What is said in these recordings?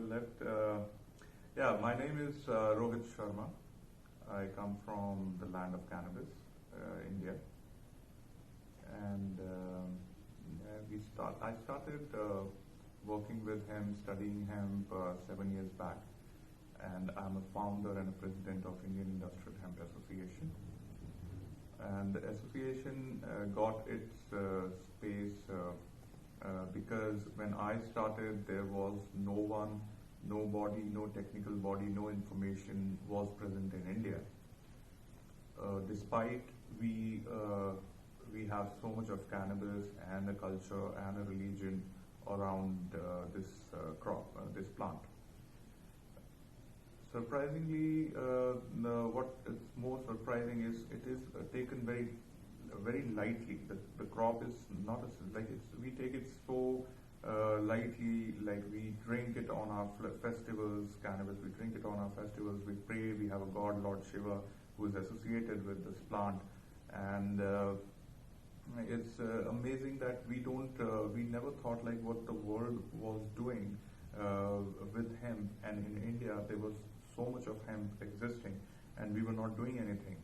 left. Yeah, my name is Rohit Sharma. I come from the land of cannabis, India, and I started working with hemp, studying hemp 7 years back, and I'm a founder and a president of Indian Industrial Hemp Association. And the association got its space because when I started, there was no one, no body, no technical body, no information was present in India. Despite we have so much of cannabis and a culture and a religion around this crop, this plant. Surprisingly, what is more surprising is it is taken very lightly. The crop is not we take it so lightly. Like we drink it on our festivals, cannabis. We drink it on our festivals. We pray. We have a god, Lord Shiva, who is associated with this plant, and it's amazing that we never thought like what the world was doing with hemp, and in India there was so much of hemp existing, and we were not doing anything.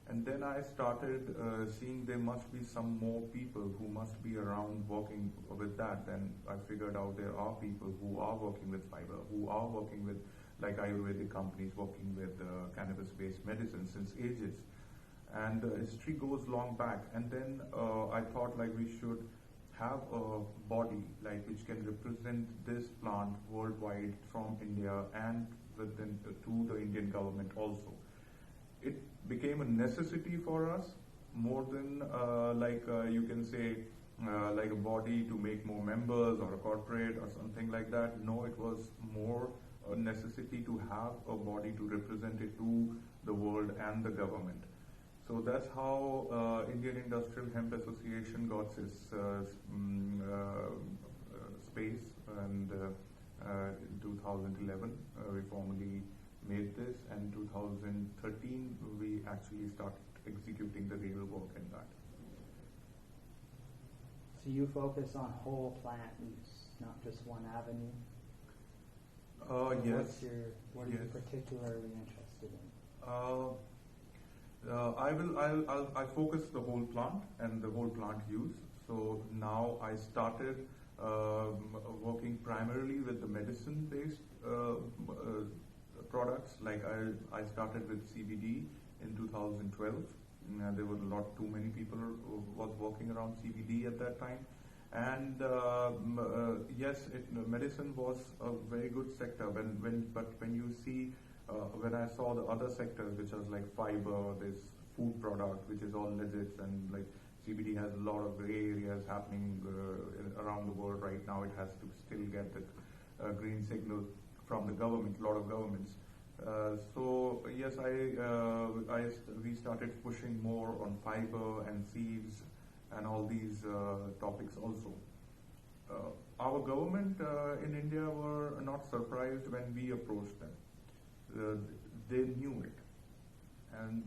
And then I started seeing there must be some more people who must be around working with that. Then I figured out there are people who are working with fiber, who are working with like Ayurvedic companies working with cannabis-based medicine since ages. And history goes long back. And then I thought like we should have a body like which can represent this plant worldwide from India and within to the Indian government also. It became a necessity for us more than you can say like a body to make more members or a corporate or something like that. No, it was more a necessity to have a body to represent it to the world and the government. So that's how Indian Industrial Hemp Association got its space, and in 2011 we formally made this, and 2013 we actually started executing the real work in that. So you focus on whole plant use, not just one avenue? Yes. What are you particularly interested in? I focus the whole plant and the whole plant use. So now I started working primarily with the medicine-based products. Like I started with CBD in 2012. There were too many people who was working around CBD at that time. And yes, medicine was a very good sector. But when you see when I saw the other sectors, which was like fiber, this food product, which is all legit, and like CBD has a lot of gray areas happening around the world right now. It has to still get the green signal from the government, a lot of governments. So yes, we started pushing more on fiber and seeds and all these topics also. Our government in India were not surprised when we approached them. They knew it, and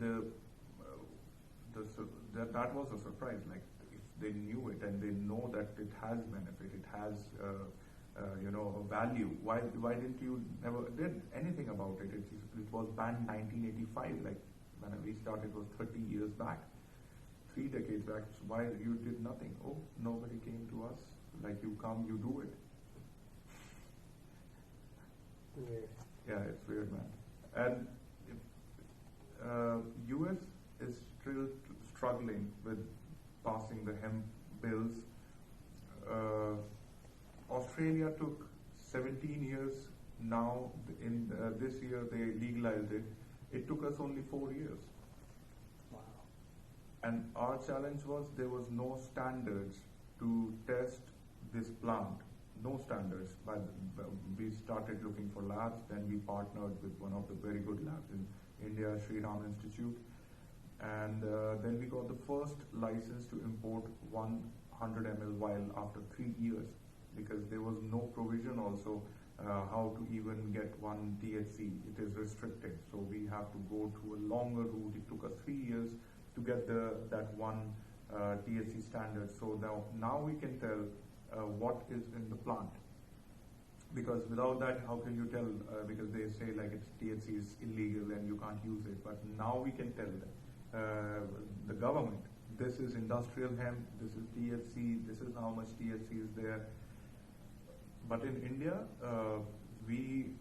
that was a surprise. Like if they knew it and they know that it has benefit, it has a value. Why didn't you never did anything about it? It was banned 1985. Like when we started, it was 30 years back, 3 decades back. So why you did nothing? Oh, nobody came to us. Like you come, you do it. Weird. Yeah, it's weird, man. And US is still struggling with passing the hemp bills. Australia took 17 years. Now, in this year, they legalized it. It took us only 4 years. Wow. And our challenge was there was no standards to test this plant. No standards, but we started looking for labs. Then we partnered with one of the very good labs in India, Sri Ram Institute, and then we got the first license to import 100 ml vial after 3 years, because there was no provision also how to even get one THC. It is restricted, so we have to go through a longer route. It took us 3 years to get that one THC standard. So now we can tell what is in the plant. because without that, how can you tell? Because they say like it's THC is illegal and you can't use it. But now we can tell the government, this is industrial hemp, this is THC, this is how much THC is there. But in India, we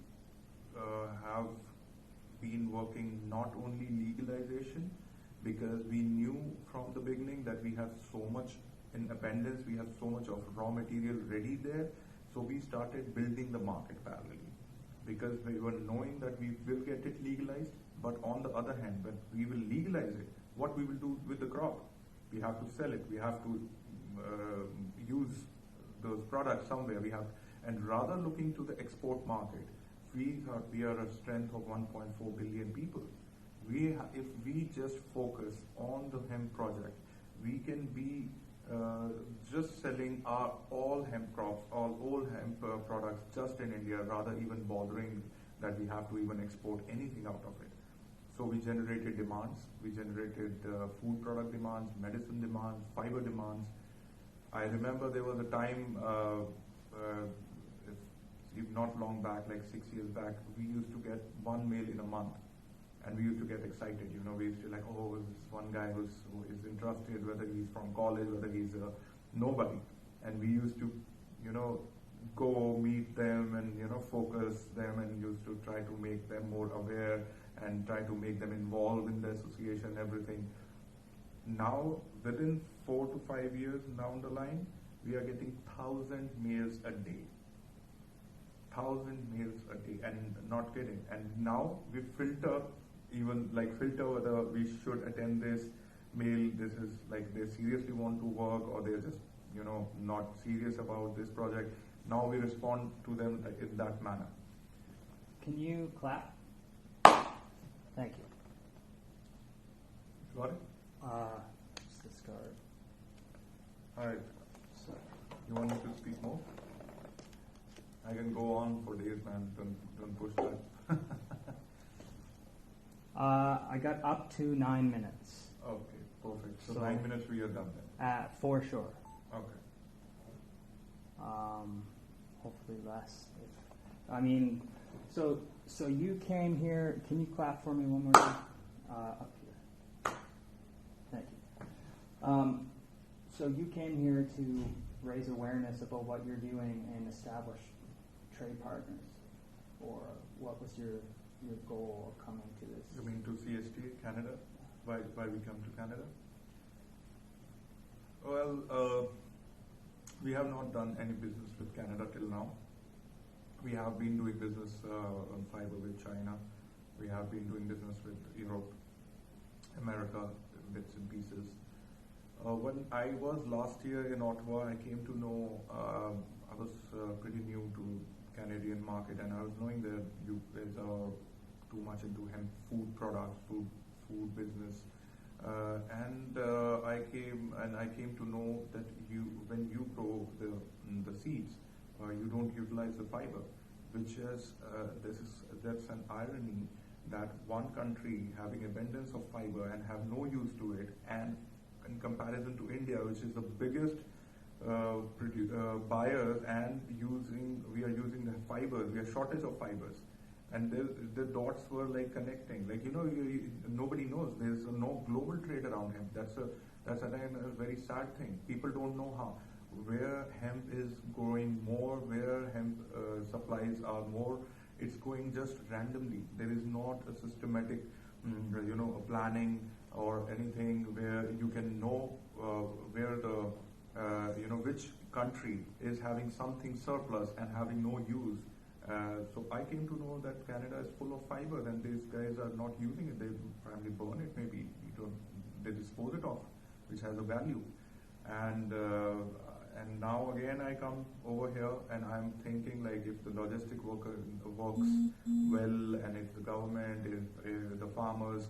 have been working not only legalization, because we knew from the beginning that we have so much in abundance, we have so much of raw material ready there. So we started building the market parallelly, because we were knowing that we will get it legalized, but on the other hand, when we will legalize it, what we will do with the crop? We have to sell it, we have to use those products somewhere, and rather looking to the export market, we thought we are a strength of 1.4 billion people. If we just focus on the hemp project, we can be just selling our all hemp crops, all hemp products just in India, rather even bothering that we have to even export anything out of it. So we generated demands, we generated food product demands, medicine demands, fiber demands. I remember there was a time, if not long back, like 6 years back, we used to get one mail in a month. And we used to get excited, we used to like, oh, this one guy who is interested, whether he's from college, whether he's nobody. And we used to, go meet them and, focus them, and used to try to make them more aware and try to make them involved in the association, everything. Now, within 4 to 5 years down the line, we are getting 1,000 mails a day. 1,000 mails a day, and not kidding. And now we filter whether we should attend this mail, this is like they seriously want to work, or they're just, not serious about this project. Now we respond to them in that manner. Can you clap? Thank you. Got it? Just discard. Alright. So, You want me to speak more? I can go on for days, man. Don't push that. I got up to 9 minutes. Okay, perfect. So, So 9 minutes we are done then. For sure. Okay. Hopefully less. So you came here. Can you clap for me one more time? Up here. Thank you. So you came here to raise awareness about what you're doing and establish trade partners, or what was your goal of coming to this? You mean to CST, Canada? Why we come to Canada? Well, we have not done any business with Canada till now. We have been doing business on fiber with China. We have been doing business with Europe, America, bits and pieces. When I was last year in Ottawa, I came to know, I was pretty new to Canadian market, and I was knowing that you guys are too much into hemp food products, food business. I came to know that when you grow the seeds, you don't utilize the fiber, which is that's an irony that one country having abundance of fiber and have no use to it, and in comparison to India, which is the biggest buyers, and we are using the fibers, we are shortage of fibers. And the dots were like connecting, like nobody knows. There's no global trade around hemp. That's again a very sad thing. People don't know where hemp is growing more, where hemp supplies are more. It's going just randomly. There is not a systematic, a planning or anything where you can know where which country is having something surplus and having no use. So I came to know that Canada is full of fiber, and these guys are not using it. They probably burn it, maybe they dispose it off, which has a value. And now again I come over here, and I'm thinking like if the logistic worker works well, and if the government, if the farmers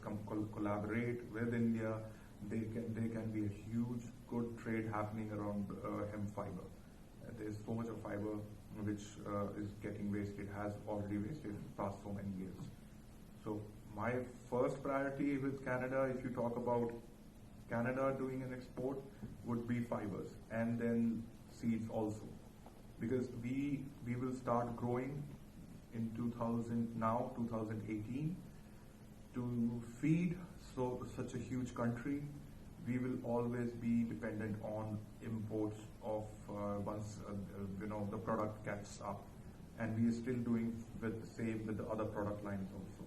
collaborate with India, they can be a huge good trade happening around hemp fiber. There's so much of fiber which is getting wasted, has already wasted in the past so many years. So my first priority with Canada, if you talk about Canada doing an export, would be fibers, and then seeds also, because we will start start growing in 2018. To feed such a huge country, we will always be dependent on imports of once the product catches up, and we are still doing with the same with the other product lines also.